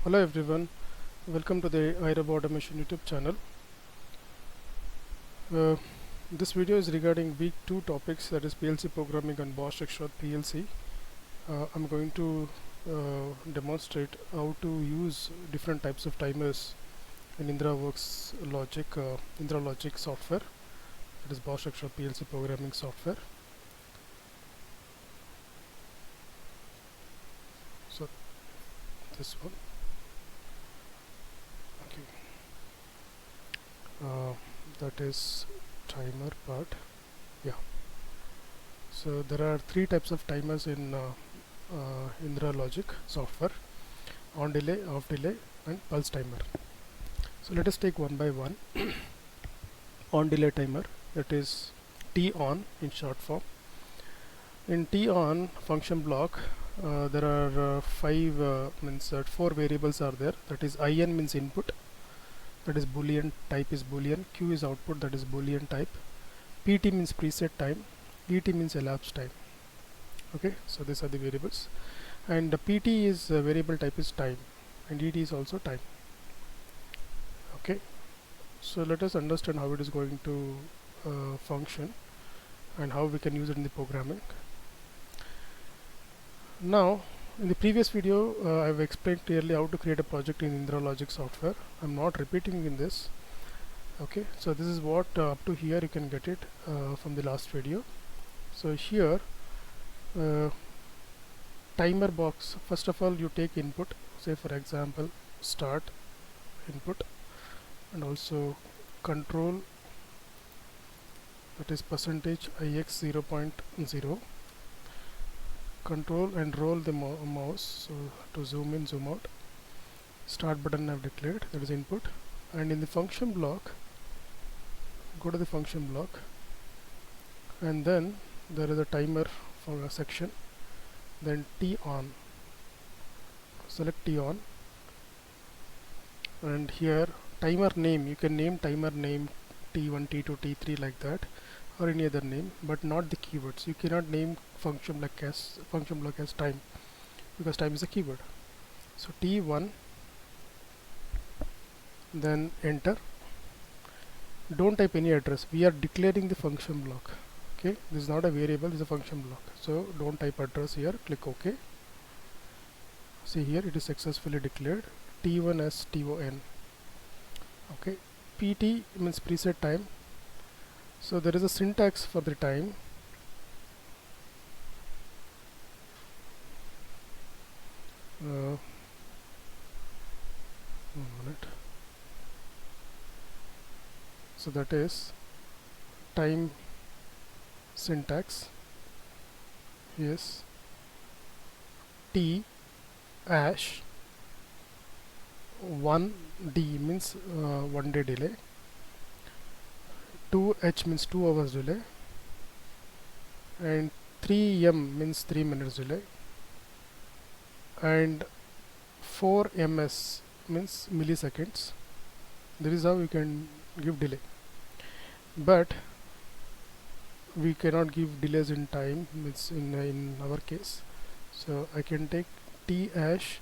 Hello everyone, welcome to the iRobot Automation YouTube channel. Uh, this video is regarding week 2 topics, that is PLC programming on Bosch Rexroth PLC. I'm going to demonstrate how to use different types of timers in Indralogic software, that is Bosch Rexroth PLC programming software. So this one. That is timer part. So there are three types of timers in Indralogic software: on delay, off delay, and pulse timer. So let us take one by one. On delay timer, that is T on in short form. In T on function block, there are four variables are there. That is IN means input, that is boolean, type is boolean, Q is output, that is boolean type, PT means preset time, ET means elapsed time. Okay, so these are the variables, and the PT is variable type is time, and ET is also time. Okay, so let us understand how it is going to function and how we can use it in the programming. Now, in the previous video, I have explained clearly how to create a project in Indralogic software. I'm not repeating in this. Okay, so this is what up to here you can get it from the last video. So here, timer box. First of all, you take input. Say for example, start input, and also control. That is percentage ix 0.0. Control and roll the mouse, so to zoom in, zoom out. Start button I have declared, that is input, and in the function block, go to the function block, and then there is a timer for a section, then T on, select T on, and here timer name, you can name timer name T1, T2, T3 like that, or any other name, but not the keywords. You cannot name function block as time, because time is a keyword. So T1, then enter. Don't type any address, we are declaring the function block. Okay, this is not a variable, this is a function block, so don't type address here. Click OK. See here, it is successfully declared T1 as TON. Okay, PT means preset time. So there is a syntax for the time. One minute. So that is time syntax. Yes. T ash 1D means 1 day delay. 2H means 2 hours delay, and 3M means 3 minutes delay, and 4MS means milliseconds. That is how we can give delay, but we cannot give delays in time, means in our case. So I can take T ash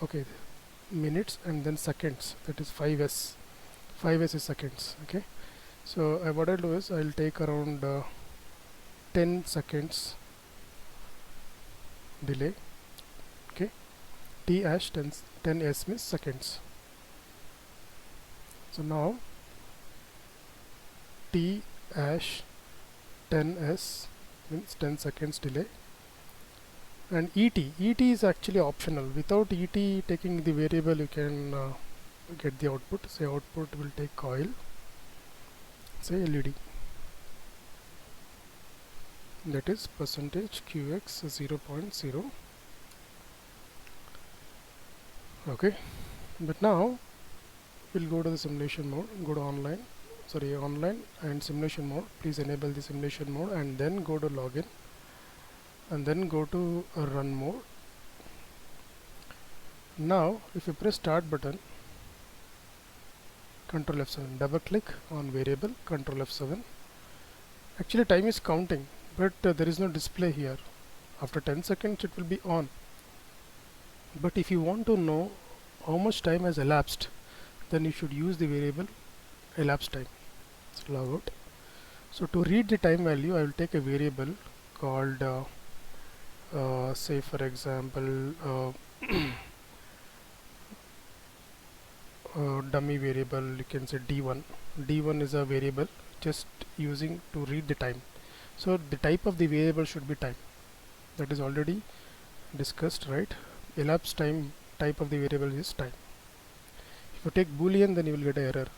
okay, minutes, and then seconds, that is 5S. 5S is seconds. Okay, so what I'll do is I'll take around 10 seconds delay. Okay, T ash 10S means seconds. So now T ash 10S means 10 seconds delay, and ET is actually optional. Without ET taking the variable, you can get the output. Say output will take coil, say LED, that is percentage QX 0.0. Okay, but now we'll go to the simulation mode, go to online and simulation mode. Please enable the simulation mode, and then go to login, and then go to run mode. Now if you press start button, Control F7, double click on variable, Control F7. Actually time is counting, but there is no display here. After 10 seconds it will be on. But if you want to know how much time has elapsed, then you should use the variable elapsed time. So log out. So to read the time value, I will take a variable called say for example dummy variable, you can say d1. D1 is a variable just using to read the time. So the type of the variable should be time. That is already discussed, right? Elapsed time type of the variable is time. If you take boolean, then you will get an error.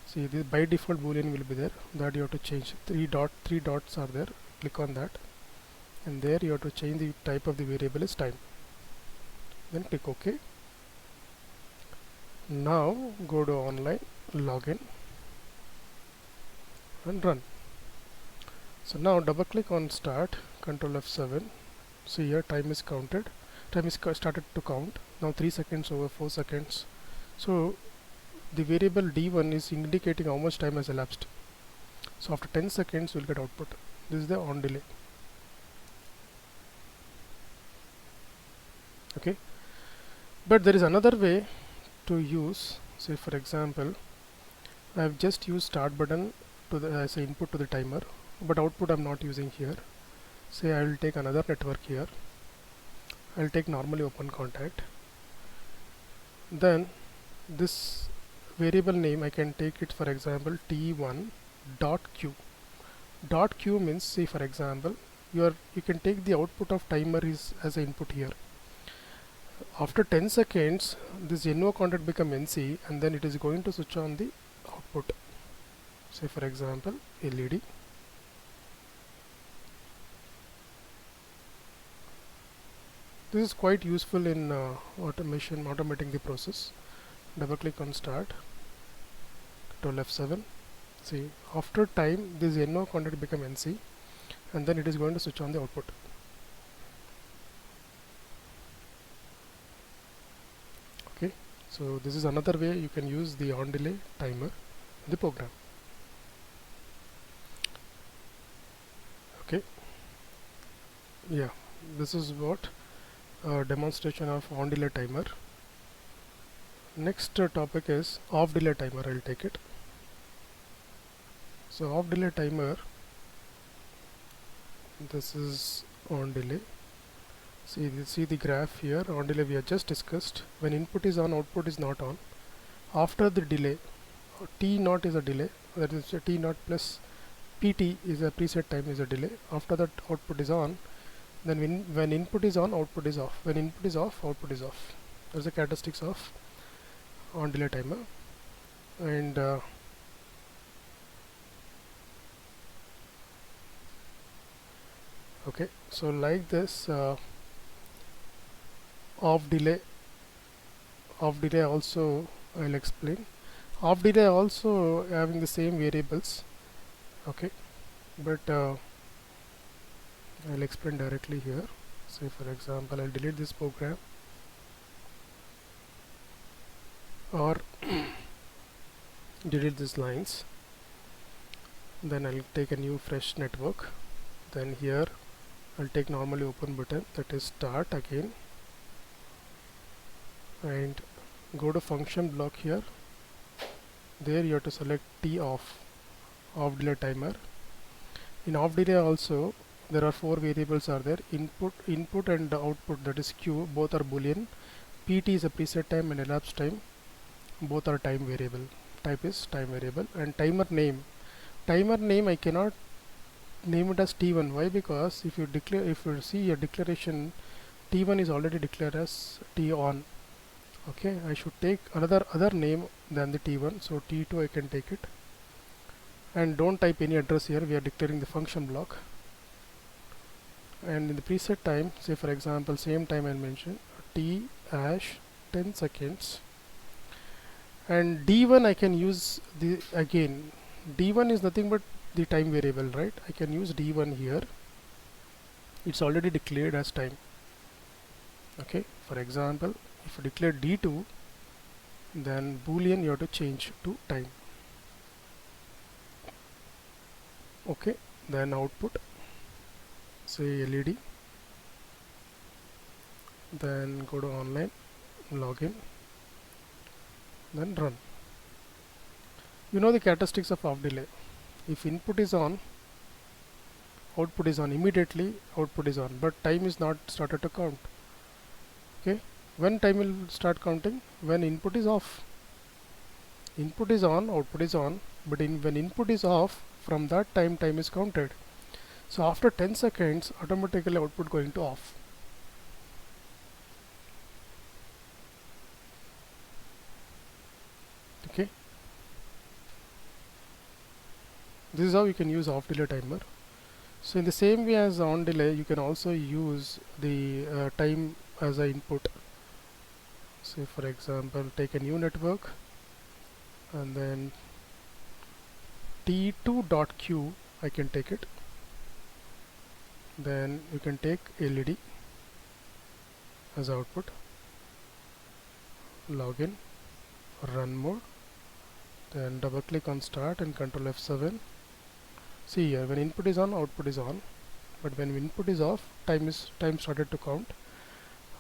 See, this by default boolean will be there, that you have to change. Three dots are there, click on that, and there you have to change the type of the variable is time. Then click OK. Now go to online, login and run. So now double click on start, Control F7. See here time is counted, time is started to count. Now 3 seconds over 4 seconds. So the variable d1 is indicating how much time has elapsed. So after 10 seconds you will get output. This is the on delay. Okay, but there is another way to use. Say for example, I have just used start button to the as an input to the timer, but output I am not using here. Say I will take another network here. I will take normally open contact. Then this variable name I can take it, for example, t1 dot q. Dot q means, say for example, you can take the output of timer is as an input here. After 10 seconds this NO contact become NC, and then it is going to switch on the output. Say for example LED. This is quite useful in automating the process. Double click on start, Control F7. See, after time this NO contact become NC, and then it is going to switch on the output. Okay, so this is another way you can use the on delay timer in the program. Okay, yeah, this is what demonstration of on delay timer. Next topic is off delay timer. I'll take it. So off delay timer, this is on delay. See the graph here. On delay we have just discussed. When input is on, output is not on. After the delay, t naught is a delay, that is t naught plus pt is a preset time, is a delay. After that output is on, then when input is on, output is off. When input is off, output is off. That's the characteristics of on delay timer. And okay, so like this off delay also I'll explain. Off delay also having the same variables. Okay, but I'll explain directly here. Say for example I'll delete this program, or delete these lines, then I'll take a new fresh network. Then here I'll take normally open button, that is start again, and go to function block here. There you have to select T off delay timer. In off delay also there are 4 variables are there: input and output, that is Q, both are boolean. PT is a preset time, and elapsed time, both are time variable. Type is time variable. And timer name I cannot name it as T1. Why? Because if you see your declaration, T1 is already declared as T on. Okay, I should take other name than the T1, so T2 I can take it. And don't type any address here, we are declaring the function block. And in the preset time, say for example same time I mentioned, T hash 10 seconds. And D1 I can use the again. D1 is nothing but the time variable, right? I can use D1 here. It's already declared as time. Okay, for example, if you declare D2, then boolean you have to change to time. Okay, then output, say LED, then go to online, login, then run. You know the characteristics of off delay. If input is on, output is on immediately, output is on, but time is not started to count. Okay, when time will start counting? When input is off. Input is on, output is on, but when input is off, from that time is counted. So after 10 seconds, automatically output going to off. Okay, this is how you can use off delay timer. So in the same way as on delay, you can also use the time as an input. Say for example, take a new network and then t2.q, I can take it. Then you can take LED as output, login, run mode, then double click on start and control F7. See here, when input is on, output is on, but when input is off, time started to count.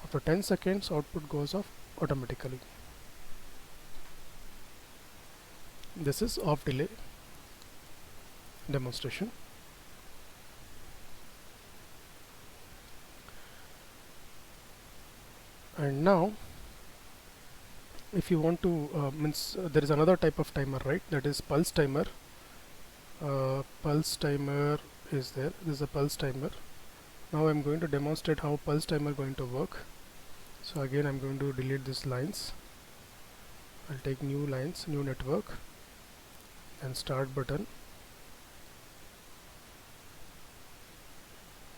After 10 seconds, output goes off automatically. This is off delay demonstration. And now if you want to there is another type of timer, right? That is pulse timer. Pulse timer is there. This is a pulse timer. Now I'm going to demonstrate how pulse timer going to work. So again I'm going to delete these lines. I'll take new lines, new network, and start button.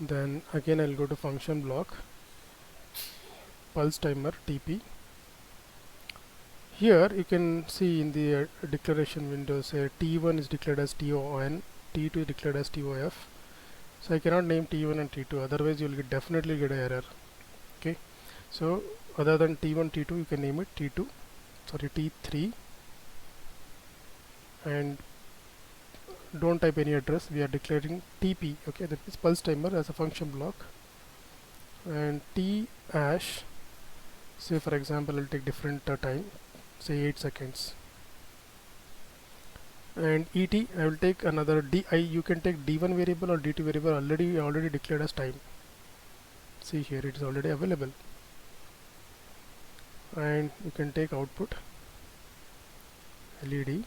Then again I'll go to function block, pulse timer TP. Here you can see in the declaration window, say T1 is declared as TON, T2 is declared as TOF. So I cannot name T1 and T2, otherwise you will definitely get an error. Okay, so other than T1, T2, you can name it T3, and don't type any address. We are declaring TP. Okay, that is pulse timer as a function block, and T hash. Say for example, I'll take different time. Say 8 seconds, and ET I will take another DI. You can take D1 variable or D2 variable already declared as time. See here, it is already available. And you can take output LED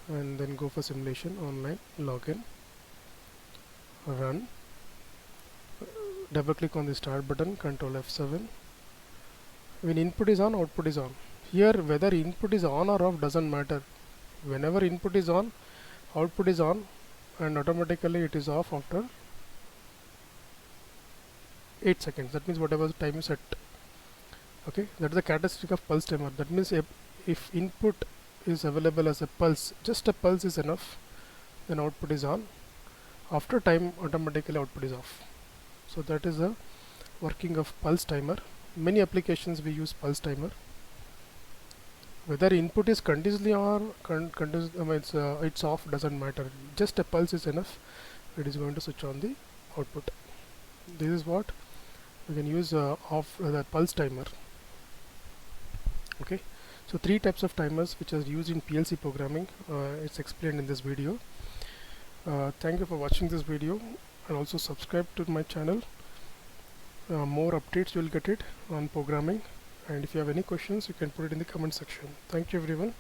and then go for simulation, online, login, run, double click on the start button, control F7. When input is on, output is on. Here whether input is on or off doesn't matter. Whenever input is on, output is on, and automatically it is off after 8 seconds. That means whatever time you set. Okay, that is the characteristic of pulse timer. That means if input is available as a pulse, just a pulse is enough, then output is on. After time, automatically output is off. So that is the working of pulse timer. Many applications we use pulse timer. Whether input is continuously on, it's off, doesn't matter. Just a pulse is enough. It is going to switch on the output. This is what we can use the pulse timer. Okay, so 3 types of timers which are used in PLC programming. It's explained in this video. Thank you for watching this video, and also subscribe to my channel. More updates you will get it on programming, and if you have any questions you can put it in the comment section. Thank you everyone.